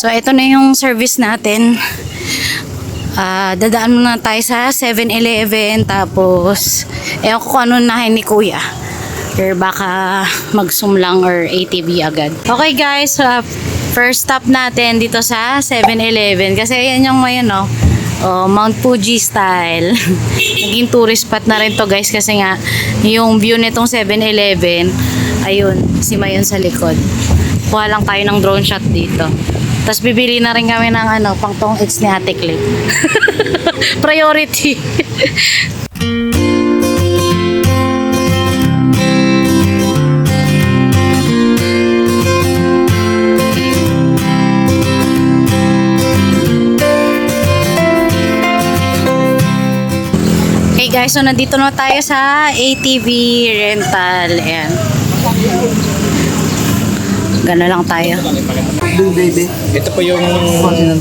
So, ito na yung service natin. Dadaan muna tayo sa 7-Eleven. Tapos, ewan ko kung ano nahin ni Kuya. Or baka mag-zoom lang or ATV agad. Okay guys, first stop natin dito sa 7-Eleven. Kasi yan yung ngayon, no? Mount Fuji style. Naging tourist spot na rin to guys. Kasi nga, yung view nitong 7-Eleven, ayun, si Mayon sa likod. Kuha lang tayo ng drone shot dito. Tapos bibili na rin kami ng pang tong it's ni Ate Clay. Priority. Okay guys, so nandito na tayo sa ATV rental. Ayan. Gano'n lang tayo. Ito po yung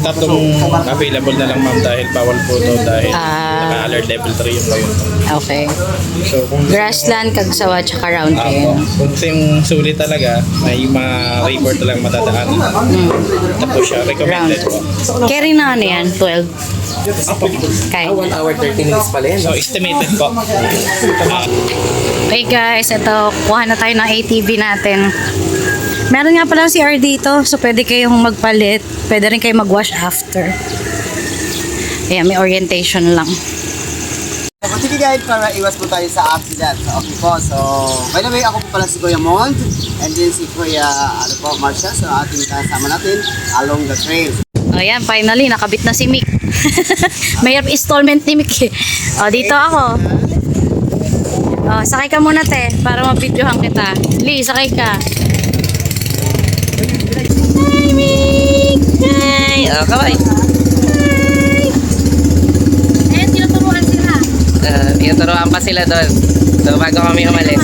tatlong available na lang ma'am dahil bawal po ito dahil naka-alert level 3 yung ngayon. Okay. So kung Grassland, Kagsawa, tsaka round kayo. kung gusto yung sulit talaga, may mga report na lang matadaan. Tapos siya recommended po. Carry na ano yan? 12? Okay. 1 hour 30 minutes pala yan. So estimated po. Okay guys, ito, kuha na tayo ng ATV natin. Meron nga pala si CR dito, so pwede kayong magpalit. Pwede rin kayo mag-wash after. Ayan, may orientation lang. Sige guys, para iwas po tayo sa accident. Okay po, so by the way, ako po pala si Kuya Mont and then si Kuya Marcia, so ating kasama natin along the trail. Ayan, finally, nakabit na si Mick. Mayroon installment ni Mick eh. Dito ako. Sakay ka muna te, para mapidyohan kita. Lee, sakay ka. Hi Mick! Hi! Kaway. Ayan, tinuturuan sila. Tinuturuan pa sila doon. So bago kami umalis.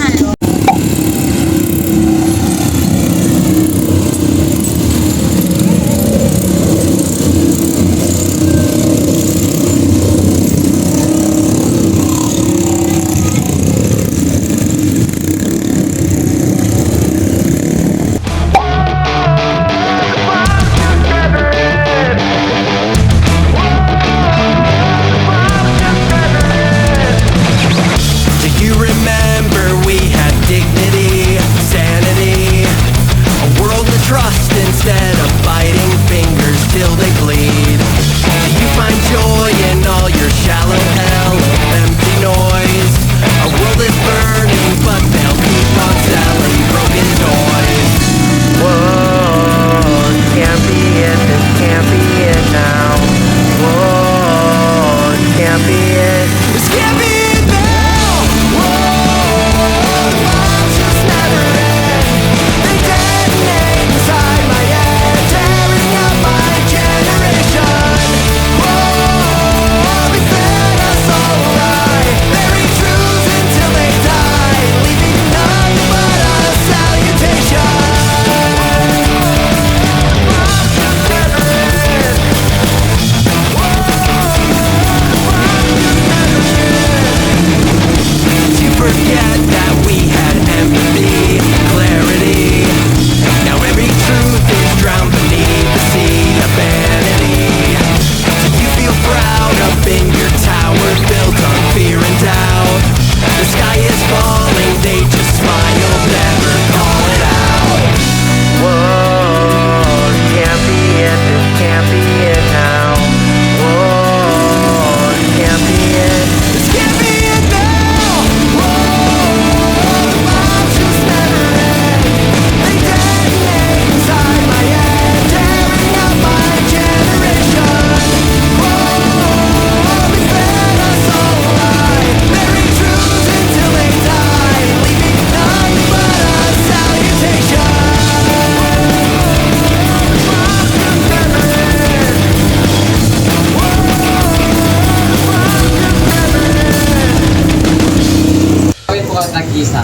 Tag-isa.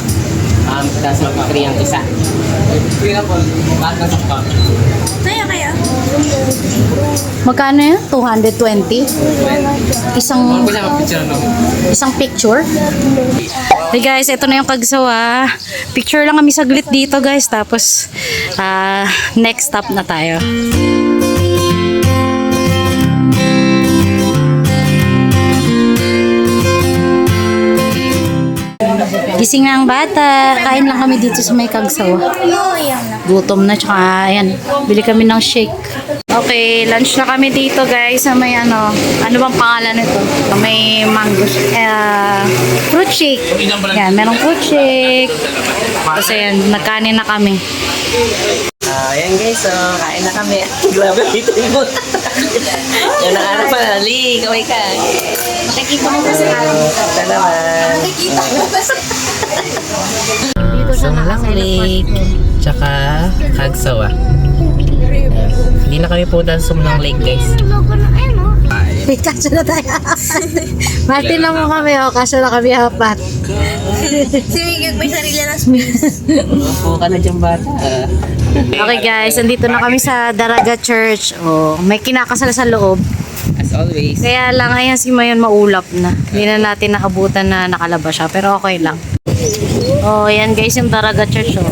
Kasi free ang isa. Free na po. Bakit na sa Kaya. Magkano yun? 220? Isang picture? Hey guys, ito na yung Kagsawa. Picture lang kami saglit dito guys. Tapos, next stop na tayo. Gising na ang bata. Kain lang kami dito sa may Kagsawa. Gutom na, tsaka ayan, bili kami ng shake. Okay, lunch na kami dito guys sa may ano bang pangalan nito? May mango, fruit shake. Yan, merong fruit shake. Tapos ayan, nagkanin na kami. Ayan guys, so kain na kami. Grabe, dito yung yan ang araw pa, Ali, kaway ka. Nakikita mo kasi alam mo. Ito naman. Dito siya Lake, tsaka Kagsawa. Hindi na kami punta sa Sumlang Lake guys. May kasya na tayo. Martin lang mo kami, kasya na kami apat. Si Miguel may sarili na space. Upo ka na dyan bata. Okay guys, andito na kami sa Daraga Church. Oh, may kinakasal sa loob. As always. Kaya lang, ayan si Mayon maulap na. Hindi na natin nakabutan na nakalabas siya. Pero okay lang. Oh, ayan guys yung Daraga Church. Oh.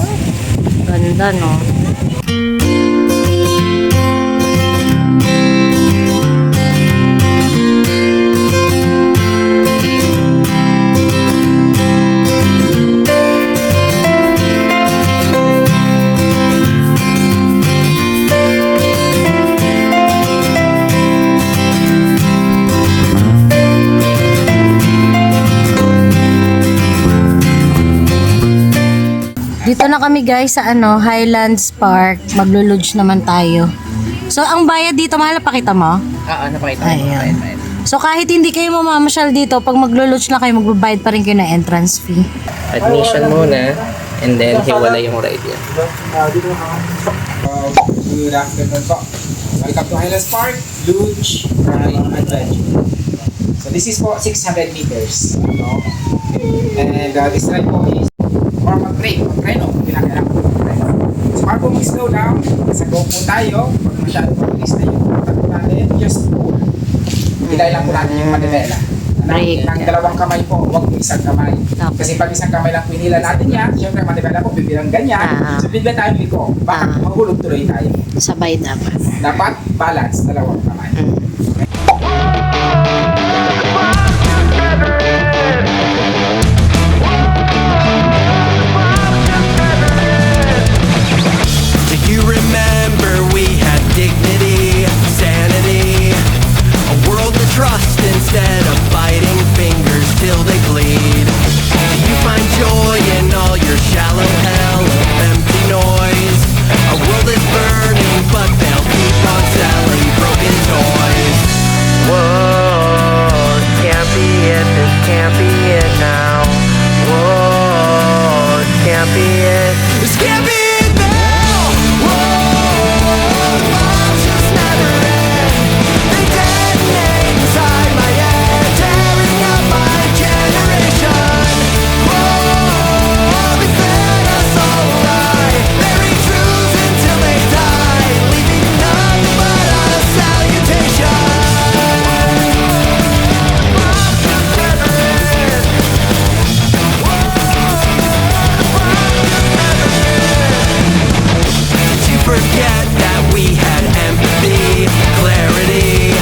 Ganda no. Dito na kami guys sa Highlands Park. Maglo-lodge naman tayo. So, ang bayad dito, mahal, pakita mo? Oo, napakita mo. Ayan. So, kahit hindi kayo mamamasyal dito, pag maglo-lodge na kayo, magbabayad pa rin kayo ng entrance fee. Admission muna, and then hiwala yung ride yan. Good afternoon po. Welcome to Highlands Park, Luge Ride Adventure. So this is po 600 meters. No? And this ride po is normal train, treno, pinakailangan po ng treno. So para po mag-slow down, sa go po tayo, pag masyado po bilis na yung takbo natin, just pull. Ilay lang po natin yung manivela. Break. Ng dalawang kamay po, huwag po isang kamay. Okay. Kasi pag isang kamay lang pinila natin yan, syempre manivela po, bibirang ganyan. So bigla tayo liko, baka mahulog tuloy tayo. Sabay dapat. Dapat balance, dalawang kamay. Do you remember we had dignity, sanity, a world to trust instead of biting fingers till they bleed? Do you find joy in all your shallow hell of empty noise? Our world is burning, but they'll keep on selling broken toys. Whoa, can't be it, this can't be it now. Whoa, can't be it, this can't be it now. Whoa, I'll just never end. They detonate inside my head, tearing up my generation. Whoa, they fed us all a lie, buried truths until they die, leaving nothing but a salutation. I'll just never end. Did you forget that we had empathy, clarity?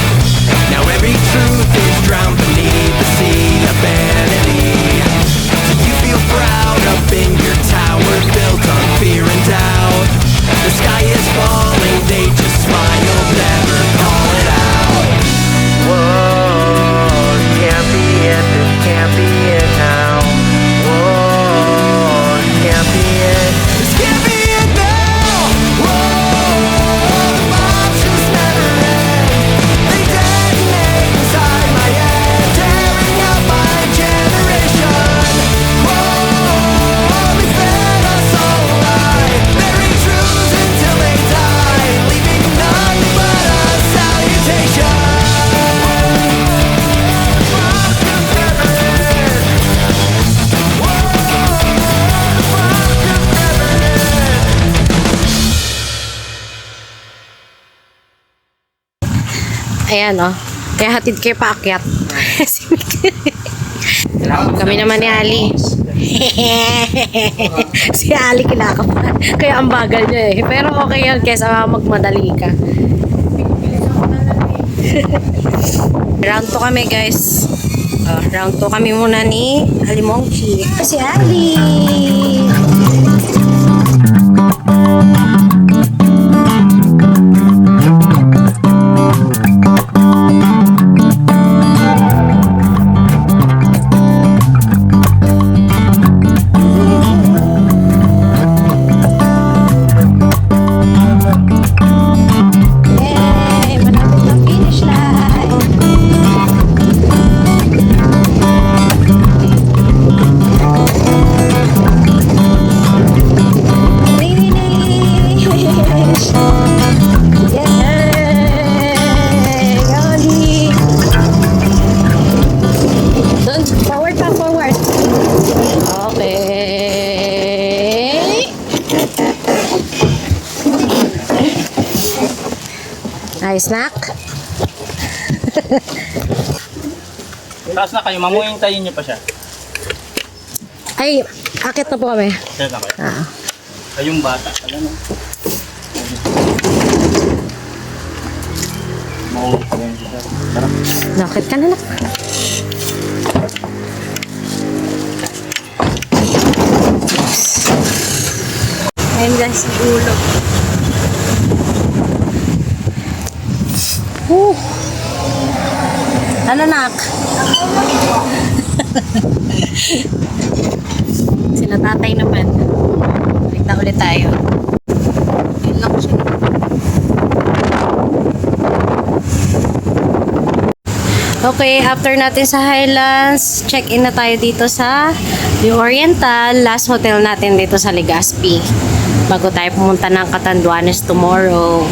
Now every truth is drowned beneath the sea of vanity. Do you feel proud up in your tower built on fear and doubt? The sky is falling, they just smile, never call it out. Whoa, can't be it, this can't be it now. Whoa, can't be it, this can't be it now. Whoa, the bombs just never end. They detonate inside my head, tearing up my generation. Whoa, they fed us all a lie, buried truths until they die, leaving nothing but a salutation. Bombs just never end. Whoa, the bombs just never end. Ayan kaya hatid kayo paakyat. Si Miguel. Kami naman ni Ali. Si Ali kinakabahan. Kaya ang bagal niya Pero okay yan kesa magmadali ka. Round 2 kami guys. Round 2 kami muna ni Ali Mongchi. Si Ali! Yay! Malapit na finish line! Finish! Yay! Yoli! Doon, forward pa, forward. Okay. Nice snack. Taas na kayo, mamuhintayin niyo pa siya. Ay, akit na po kami. Kaya na kayo. Ah. Kayong bata. Alam mo? Mahuhuli siya. Tara. Nakit ka na lang. Ayun guys, ulo. Ano nak? Sila tatay naman. Balik na ulit tayo. Yun lang siya. Okay, after natin sa Highlands, check-in na tayo dito sa New Oriental, last hotel natin dito sa Legazpi. Bago tayo pumunta ng Catanduanes tomorrow.